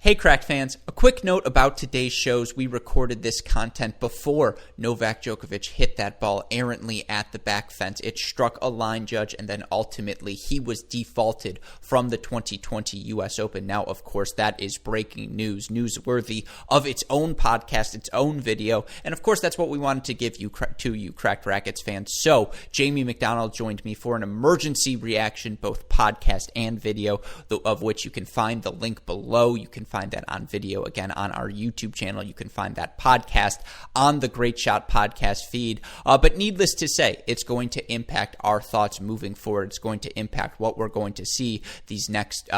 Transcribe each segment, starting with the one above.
Hey Cracked fans, a quick note about today's shows. We recorded this content before Novak Djokovic hit that ball errantly at the back fence. It struck a line judge and then ultimately he was defaulted from the 2020 US Open. Now, of course, that is breaking news, newsworthy of its own podcast, its own video. And of course, that's what we wanted to give you to you Cracked Racquets fans. So Jamie McDonald joined me for an emergency reaction, both podcast and video, of which you can find the link below. You can find that on video again on our YouTube channel. You can find that podcast on the Great Shot podcast feed. But needless to say, it's going to impact our thoughts moving forward. It's going to impact what we're going to see this next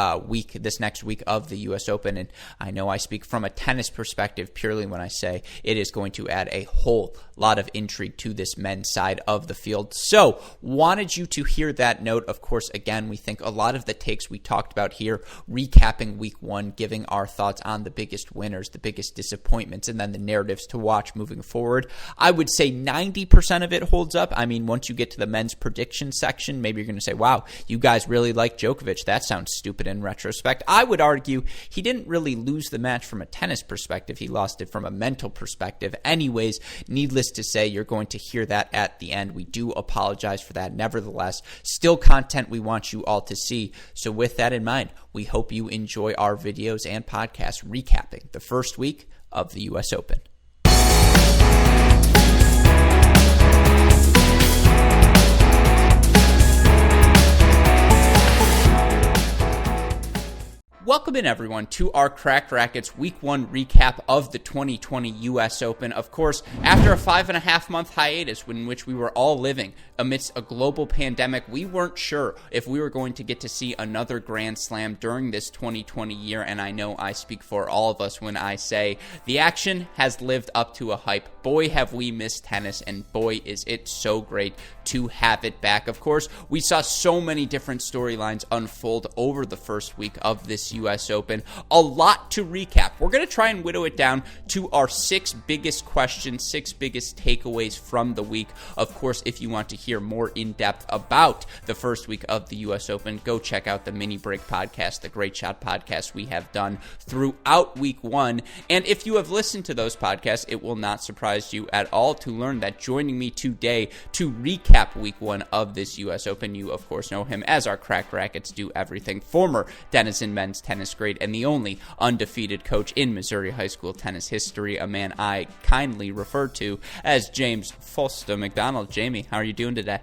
week of the US Open. And I know I speak from a tennis perspective purely when I say it is going to add a whole lot of intrigue to this men's side of the field. So wanted you to hear that note. Of course, again, we think a lot of the takes we talked about here, recapping week one, giving our thoughts on the biggest winners, the biggest disappointments, and then the narratives to watch moving forward. I would say 90% of it holds up. I mean, once you get to the men's prediction section, maybe you're going to say, wow, you guys really like Djokovic. That sounds stupid in retrospect. I would argue he didn't really lose the match from a tennis perspective. He lost it from a mental perspective. Anyways, needless to say, you're going to hear that at the end. We do apologize for that. Nevertheless, still content we want you all to see. So with that in mind, we hope you enjoy our videos and podcasts recapping the first week of the US Open. Welcome in, everyone, to our Cracked Racquets Week 1 recap of the 2020 US Open. Of course, after a 5.5-month hiatus in which we were all living amidst a global pandemic, we weren't sure if we were going to get to see another Grand Slam during this 2020 year, and I know I speak for all of us when I say the action has lived up to a hype. Boy, have we missed tennis, and boy, is it so great to have it back. Of course, we saw so many different storylines unfold over the first week of this US Open. A lot to recap. We're going to try and whittle it down to our 6 biggest questions, 6 biggest takeaways from the week. Of course, if you want to hear more in depth about the first week of the US Open, go check out the Mini Break podcast, the Great Shot podcast we have done throughout week 1. And if you have listened to those podcasts, it will not surprise you at all to learn that joining me today to recap week 1 of this US Open, you of course know him as our Cracked Racquets Do Everything former Denison men's tennis great and the only undefeated coach in Missouri high school tennis history, a man I kindly refer to as James Foster McDonald. Jamie, how are you doing today?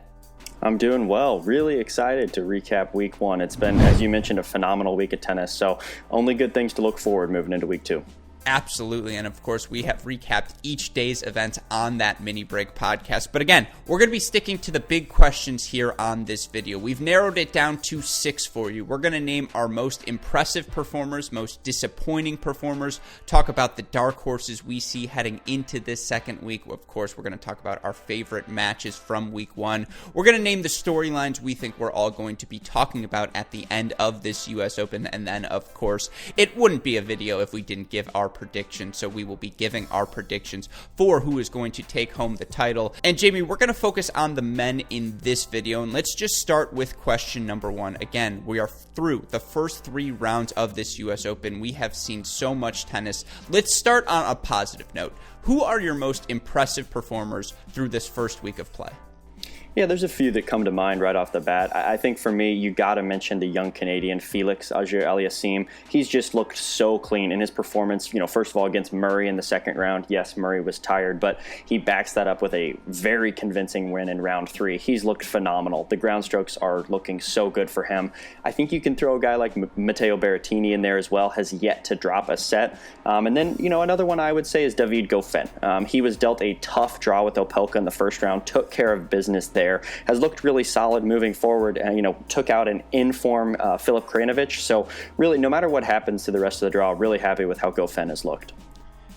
I'm doing well. Really excited to recap week 1. It's been, as you mentioned, a phenomenal week of tennis, so only good things to look forward moving into week 2. Absolutely, and of course, we have recapped each day's events on that Mini Break podcast. But again, we're going to be sticking to the big questions here on this video. We've narrowed it down to 6 for you. We're going to name our most impressive performers, most disappointing performers, talk about the dark horses we see heading into this second week. Of course, we're going to talk about our favorite matches from week 1. We're going to name the storylines we think we're all going to be talking about at the end of this US Open. And then, of course, it wouldn't be a video if we didn't give our predictions, so we will be giving our predictions for who is going to take home the title. And Jamie, we're going to focus on the men in this video, and let's just start with question number 1. Again, we are through the first 3 rounds of this US Open. We have seen so much tennis. Let's start on a positive note. Who are your most impressive performers through this first week of play? Yeah, there's a few that come to mind right off the bat. I think for me, you got to mention the young Canadian Felix Auger-Aliassime. He's just looked so clean in his performance. You know, first of all, against Murray in the second round. Yes, Murray was tired, but he backs that up with a very convincing win in round 3. He's looked phenomenal. The ground strokes are looking so good for him. I think you can throw a guy like Matteo Berrettini in there as well, has yet to drop a set. And then, you know, another one I would say is David Goffin. He was dealt a tough draw with Opelka in the first round, took care of business there. Has looked really solid moving forward, and took out an in-form Filip Krajinovic. So really, no matter what happens to the rest of the draw, really happy with how Goffin has looked.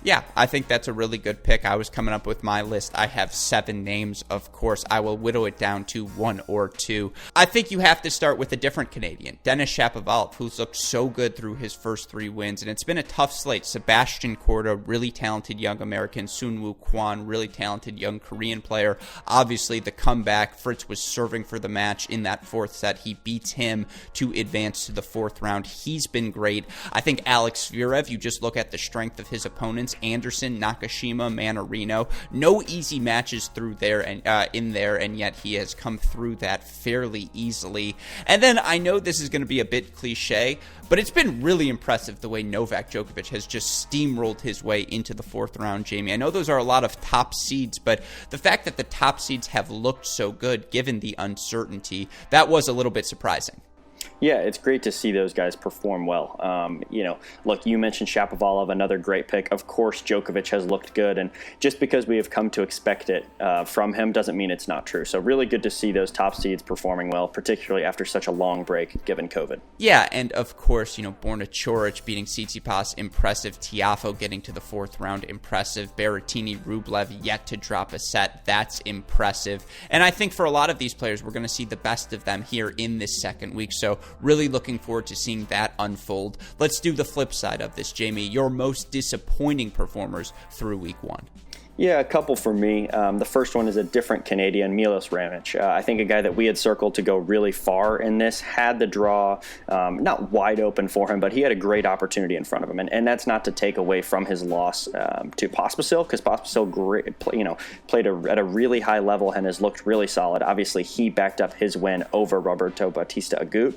Yeah, I think that's a really good pick. I was coming up with my list. I have 7 names, of course. I will whittle it down to 1 or 2. I think you have to start with a different Canadian, Denis Shapovalov, who's looked so good through his first 3 wins, and it's been a tough slate. Sebastian Korda, really talented young American. Soonwoo Kwon, really talented young Korean player. Obviously, the comeback, Fritz was serving for the match in that 4th set. He beats him to advance to the 4th round. He's been great. I think Alex Zverev, you just look at the strength of his opponents, Anderson, Nakashima, Mannarino. No easy matches through there and in there, and yet he has come through that fairly easily. And then I know this is going to be a bit cliche, but it's been really impressive the way Novak Djokovic has just steamrolled his way into the 4th round, Jamie. I know those are a lot of top seeds, but the fact that the top seeds have looked so good given the uncertainty, that was a little bit surprising. Yeah, it's great to see those guys perform well. Look, you mentioned Shapovalov, another great pick. Of course, Djokovic has looked good, and just because we have come to expect it from him doesn't mean it's not true. So really good to see those top seeds performing well, particularly after such a long break given COVID. Yeah, and of course, Borna Coric beating Tsitsipas, impressive. Tiafoe getting to the 4th round, impressive. Berrettini, Rublev yet to drop a set, that's impressive. And I think for a lot of these players, we're going to see the best of them here in this second week. So really looking forward to seeing that unfold. Let's do the flip side of this, Jamie. Your most disappointing performers through week 1. Yeah, a couple for me. The first one is a different Canadian, Milos Raonic. I think a guy that we had circled to go really far in this, had the draw not wide open for him, but he had a great opportunity in front of him. And that's not to take away from his loss to Pospisil, because Pospisil played at a really high level and has looked really solid. Obviously, he backed up his win over Roberto Bautista Agut.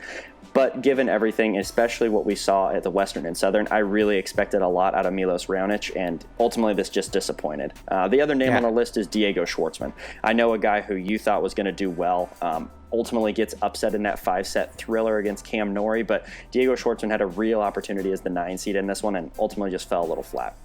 But given everything, especially what we saw at the Western and Southern, I really expected a lot out of Milos Raonic, and ultimately this just disappointed. The other name on the list is Diego Schwartzman. I know a guy who you thought was going to do well. Ultimately gets upset in that 5-set thriller against Cam Norrie, but Diego Schwartzman had a real opportunity as the 9 seed in this one and ultimately just fell a little flat.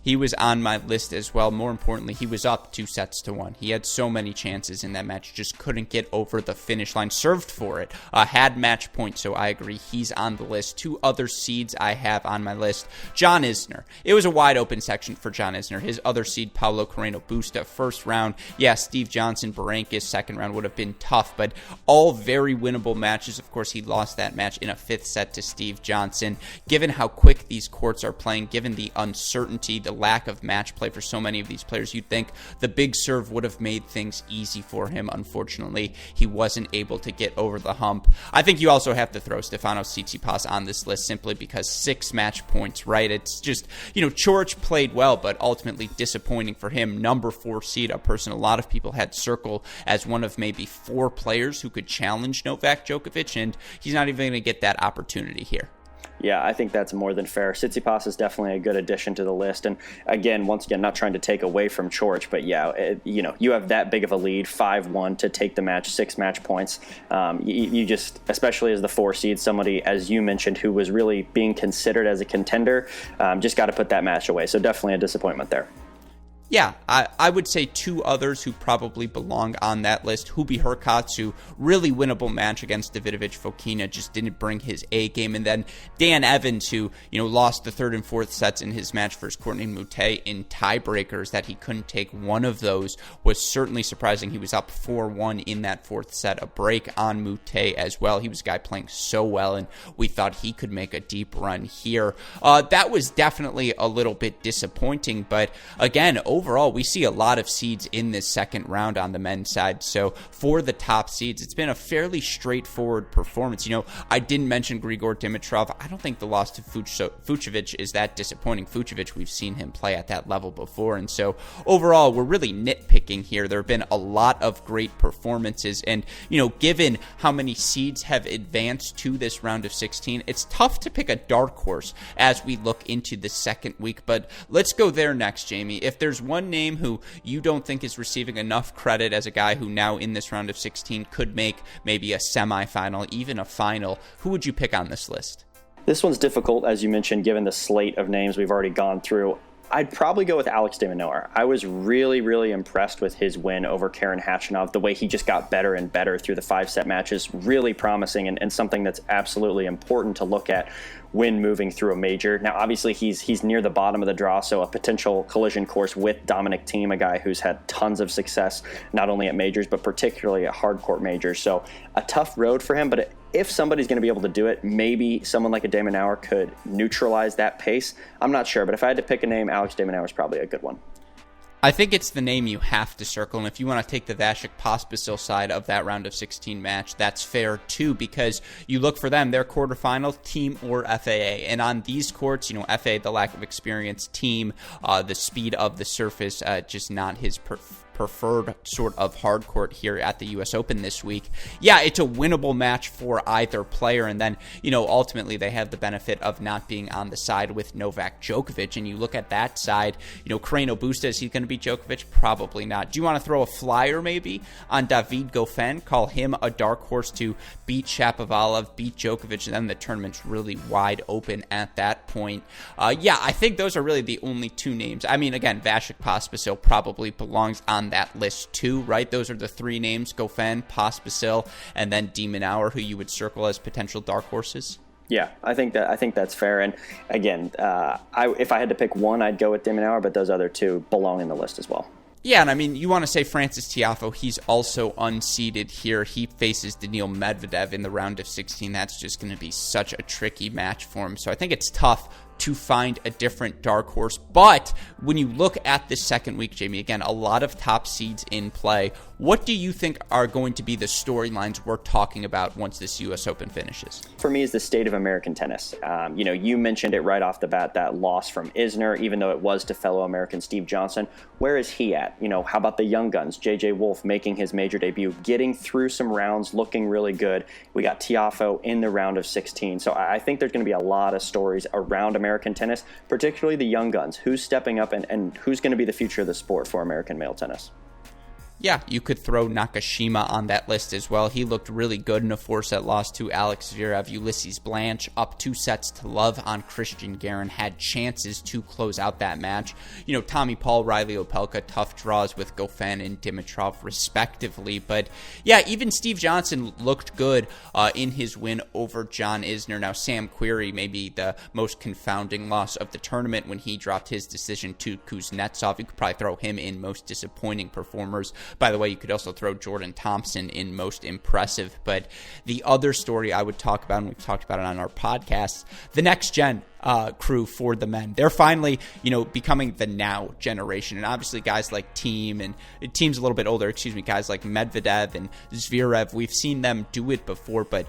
He was on my list as well. More importantly, he was up 2-1. He had so many chances in that match, just couldn't get over the finish line. Served for it, had match point, so I agree he's on the list. 2 other seeds I have on my list. John Isner. It was a wide open section for John Isner. His other seed, Paulo Carreno Busta, 1st round. Yeah, Steve Johnson, Berankis, 2nd round would have been tough, but all very winnable matches. Of course, he lost that match in a 5th set to Steve Johnson. Given how quick these courts are playing, given the uncertainty, the lack of match play for so many of these players, you'd think the big serve would have made things easy for him. Unfortunately, he wasn't able to get over the hump. I think you also have to throw Stefanos Tsitsipas on this list simply because 6 match points, right? It's just, Coric played well, but ultimately disappointing for him. Number 4 seed, a person a lot of people had circled as one of maybe 4 players who could challenge Novak Djokovic, and he's not even going to get that opportunity here. Yeah, I think that's more than fair. Tsitsipas is definitely a good addition to the list. And once again, not trying to take away from Coric, but you have that big of a lead, 5-1 to take the match, 6 match points. You just, especially as the 4 seed, somebody, as you mentioned, who was really being considered as a contender, just got to put that match away. So definitely a disappointment there. Yeah, I would say 2 others who probably belong on that list. Hubi Hurkacz, who really winnable match against Davidovich Fokina, just didn't bring his A game. And then Dan Evans, who, lost the 3rd and 4th sets in his match versus Courtney Moutet in tiebreakers, that he couldn't take one of those was certainly surprising. He was up 4-1 in that 4th set, a break on Moutet as well. He was a guy playing so well, and we thought he could make a deep run here. That was definitely a little bit disappointing, but again, overall, we see a lot of seeds in this second round on the men's side. So for the top seeds, it's been a fairly straightforward performance. I didn't mention Grigor Dimitrov. I don't think the loss to Fucsovics is that disappointing. Fucsovics, we've seen him play at that level before. And so overall, we're really nitpicking here. There have been a lot of great performances. And, given how many seeds have advanced to this round of 16, it's tough to pick a dark horse as we look into the second week. But let's go there next, Jamie. If there's one name who you don't think is receiving enough credit as a guy who now in this round of 16 could make maybe a semifinal, even a final, who would you pick on this list? This one's difficult, as you mentioned, given the slate of names we've already gone through. I'd probably go with Alex de Minaur. I was really, really impressed with his win over Karen Khachanov, the way he just got better and better through the 5-set matches. Really promising and something that's absolutely important to look at when moving through a major. Now, obviously, he's near the bottom of the draw, so a potential collision course with Dominic Thiem, a guy who's had tons of success, not only at majors, but particularly at hardcourt majors. So a tough road for him, but if somebody's going to be able to do it, maybe someone like a de Minaur could neutralize that pace. I'm not sure, but if I had to pick a name, Alex de Minaur is probably a good one. I think it's the name you have to circle, and if you want to take the Vasek Pospisil side of that round of 16 match, that's fair too, because you look for them, their quarterfinal, Thiem or FAA, and on these courts, FAA, the lack of experience, Thiem, the speed of the surface, just not his preferred sort of hard court here at the U.S. Open this week. Yeah, it's a winnable match for either player, and then, ultimately they have the benefit of not being on the side with Novak Djokovic, and you look at that side, Carreño Busta, is he going to beat Djokovic? Probably not. Do you want to throw a flyer maybe on David Goffin, call him a dark horse to beat Shapovalov, beat Djokovic, and then the tournament's really wide open at that point? Yeah, I think those are really the only two names. I mean, again, Vasek Pospisil probably belongs on that list too, right? Those are the three names: Goffin, Pospisil, and then de Minaur, who you would circle as potential dark horses. Yeah, I think that's fair. And again, if I had to pick one, I'd go with de Minaur, but those other two belong in the list as well. Yeah, and I mean, you want to say Francis Tiafoe, he's also unseeded here. He faces Daniil Medvedev in the round of 16. That's just going to be such a tricky match for him. So I think it's tough to find a different dark horse. But when you look at this second week, Jamie, again, a lot of top seeds in play. What do you think are going to be the storylines we're talking about once this U.S. Open finishes? For me, is the state of American tennis. You mentioned it right off the bat, that loss from Isner, even though it was to fellow American Steve Johnson. Where is he at? How about the young guns? J.J. Wolf making his major debut, getting through some rounds, looking really good. We got Tiafoe in the round of 16. So I think there's going to be a lot of stories around American tennis, particularly the young guns. Who's stepping up and who's going to be the future of the sport for American male tennis? Yeah, you could throw Nakashima on that list as well. He looked really good in a 4-set loss to Alex Zverev. Ulysses Blanche up 2-0 on Christian Garin, had chances to close out that match. Tommy Paul, Riley Opelka, tough draws with Goffin and Dimitrov respectively. But yeah, even Steve Johnson looked good in his win over John Isner. Now, Sam Querrey, maybe the most confounding loss of the tournament when he dropped his decision to Kuznetsov. You could probably throw him in most disappointing performers. By the way, you could also throw Jordan Thompson in most impressive. But the other story I would talk about, and we've talked about it on our podcast, the next gen crew for the men. They're finally, becoming the now generation. And obviously guys like Thiem, and Thiem's a little bit older, guys like Medvedev and Zverev, we've seen them do it before, but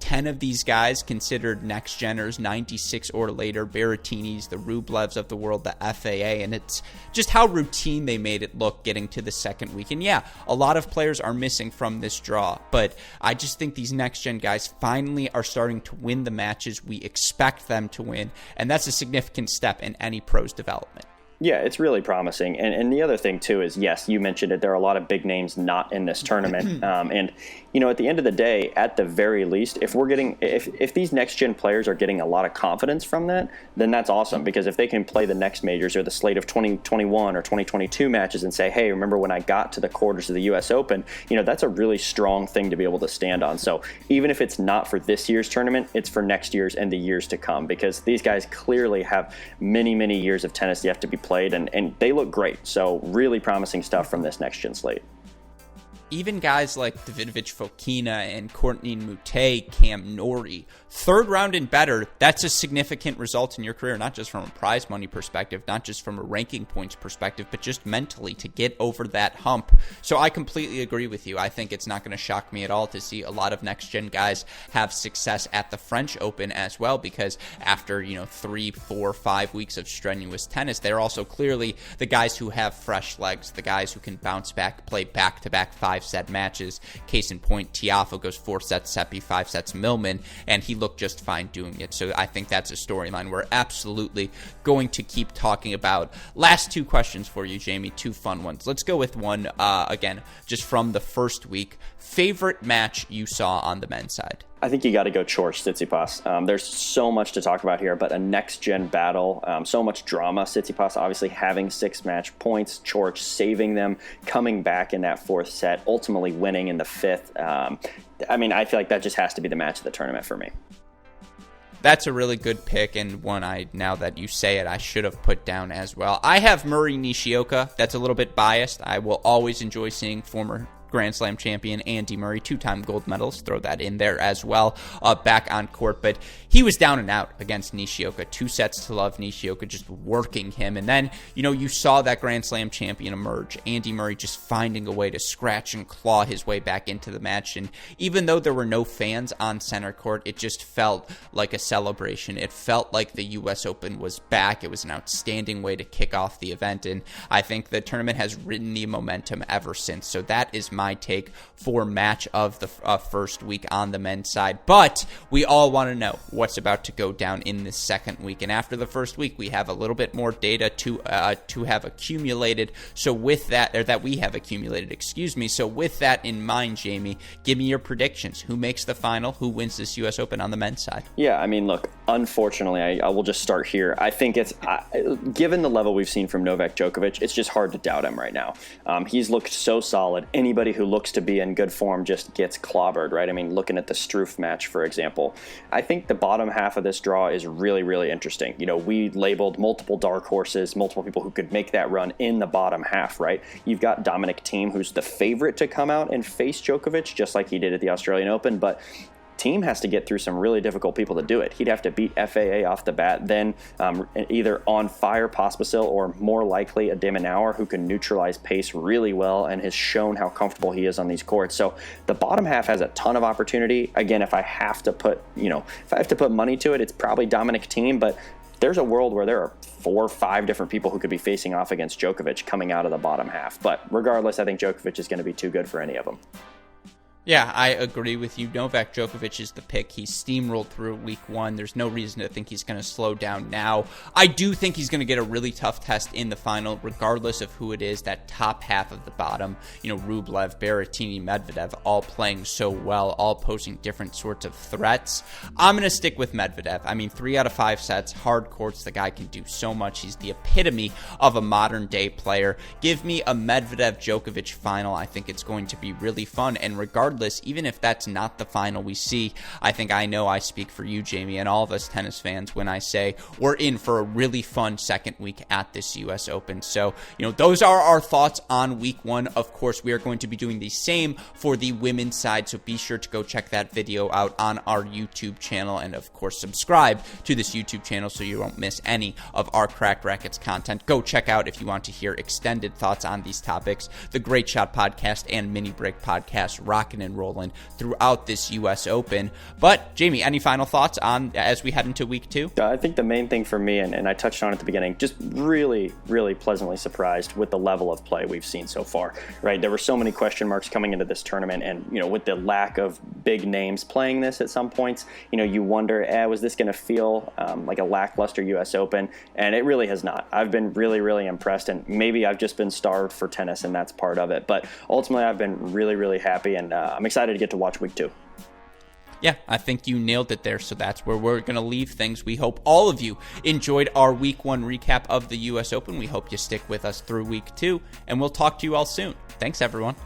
10 of these guys considered next geners, 96 or later, Berrettinis, the Rublevs of the world, the FAA, and it's just how routine they made it look getting to the second week. And yeah, a lot of players are missing from this draw, but I just think these next gen guys finally are starting to win the matches we expect them to win. And that's a significant step in any pro's development. Yeah, it's really promising. And the other thing, too, is, yes, you mentioned it, there are a lot of big names not in this tournament. And at the end of the day, at the very least, if these next-gen players are getting a lot of confidence from that, then that's awesome. Because if they can play the next majors or the slate of 2021 or 2022 matches and say, hey, remember when I got to the quarters of the U.S. Open, that's a really strong thing to be able to stand on. So even if it's not for this year's tournament, it's for next year's and the years to come. Because these guys clearly have many, many years of tennis yet to be played, and they look great. So really promising stuff from this next gen slate. Even guys like Davidovich Fokina and Courtney Moutet, Cam Norrie, third round and better, that's a significant result in your career, not just from a prize money perspective, not just from a ranking points perspective, but just mentally to get over that hump. So I completely agree with you. I think it's not going to shock me at all to see a lot of next-gen guys have success at the French Open as well, because after, 3, 4, 5 weeks of strenuous tennis, they're also clearly the guys who have fresh legs, the guys who can bounce back, play back-to-back 5-set matches. Case in point, Tiafoe goes 4 sets Seppi, 5 sets Millman, and he looked just fine doing it. So I think that's a storyline we're absolutely going to keep talking about. Last 2 questions for you, Jamie, 2 fun ones. Let's go with one, again, just from the first week. Favorite match you saw on the men's side? I think you got to go Coric Tsitsipas. There's so much to talk about here, but a next-gen battle, so much drama. Tsitsipas obviously having 6 match points, Coric saving them, coming back in that 4th set, ultimately winning in the 5th. I feel like that just has to be the match of the tournament for me. That's a really good pick, and one now that you say it, I should have put down as well. I have Murray Nishioka. That's a little bit biased. I will always enjoy seeing former Grand Slam champion Andy Murray, 2-time gold medalist, throw that in there as well, back on court. But he was down and out against Nishioka. 2 sets to love, Nishioka just working him. And then, you saw that Grand Slam champion emerge. Andy Murray just finding a way to scratch and claw his way back into the match. And even though there were no fans on center court, it just felt like a celebration. It felt like the U.S. Open was back. It was an outstanding way to kick off the event. And I think the tournament has ridden the momentum ever since. So that is my take for match of the first week on the men's side. But we all want to know what's about to go down in this second week. And after the first week, we have a little bit more data to have accumulated. So with that, or that we have accumulated, excuse me. So with that in mind, Jamie, give me your predictions. Who makes the final? Who wins this U.S. Open on the men's side? Yeah, look, unfortunately, I will just start here. I think it's, given the level we've seen from Novak Djokovic, it's just hard to doubt him right now. He's looked so solid. Anybody who looks to be in good form just gets clobbered, right? Looking at the Struff match, for example. I think the bottom half of this draw is really, really interesting. We labeled multiple dark horses, multiple people who could make that run in the bottom half, right? You've got Dominic Thiem, who's the favorite to come out and face Djokovic, just like he did at the Australian Open, but Thiem has to get through some really difficult people to do it. He'd have to beat FAA off the bat, then either on fire Pospisil or more likely a De Minaur who can neutralize pace really well and has shown how comfortable he is on these courts. So the bottom half has a ton of opportunity. Again, if I have to put money to it, it's probably Dominic Thiem, but there's a world where there are 4 or 5 different people who could be facing off against Djokovic coming out of the bottom half. But regardless, I think Djokovic is going to be too good for any of them. Yeah, I agree with you. Novak Djokovic is the pick. He's steamrolled through week 1. There's no reason to think he's going to slow down now. I do think he's going to get a really tough test in the final, regardless of who it is. That top half of the bottom, Rublev, Berrettini, Medvedev, all playing so well, all posing different sorts of threats. I'm going to stick with Medvedev. 3 out of 5 sets, hard courts. The guy can do so much. He's the epitome of a modern-day player. Give me a Medvedev-Djokovic final. I think it's going to be really fun, and regardless, even if that's not the final we see, I think I know I speak for you, Jamie, and all of us tennis fans when I say we're in for a really fun second week at this U.S. Open. So, those are our thoughts on week 1. Of course, we are going to be doing the same for the women's side, so be sure to go check that video out on our YouTube channel, and of course, subscribe to this YouTube channel so you won't miss any of our Cracked Racquets content. Go check out, if you want to hear extended thoughts on these topics, the Great Shot Podcast and Mini Break Podcast, rocking and rolling throughout this U.S. Open. But Jamie, any final thoughts on as we head into week 2? I think the main thing for me, and I touched on it at the beginning, just really, really pleasantly surprised with the level of play we've seen so far, right? There were so many question marks coming into this tournament, and with the lack of big names playing this at some points, you wonder, was this going to feel like a lackluster U.S. Open? And it really has not. I've been really, really impressed, and maybe I've just been starved for tennis, and that's part of it. But ultimately, I've been really, really happy, and I'm excited to get to watch week 2. Yeah, I think you nailed it there, so that's where we're going to leave things. We hope all of you enjoyed our week 1 recap of the U.S. Open. We hope you stick with us through week 2, and we'll talk to you all soon. Thanks, everyone.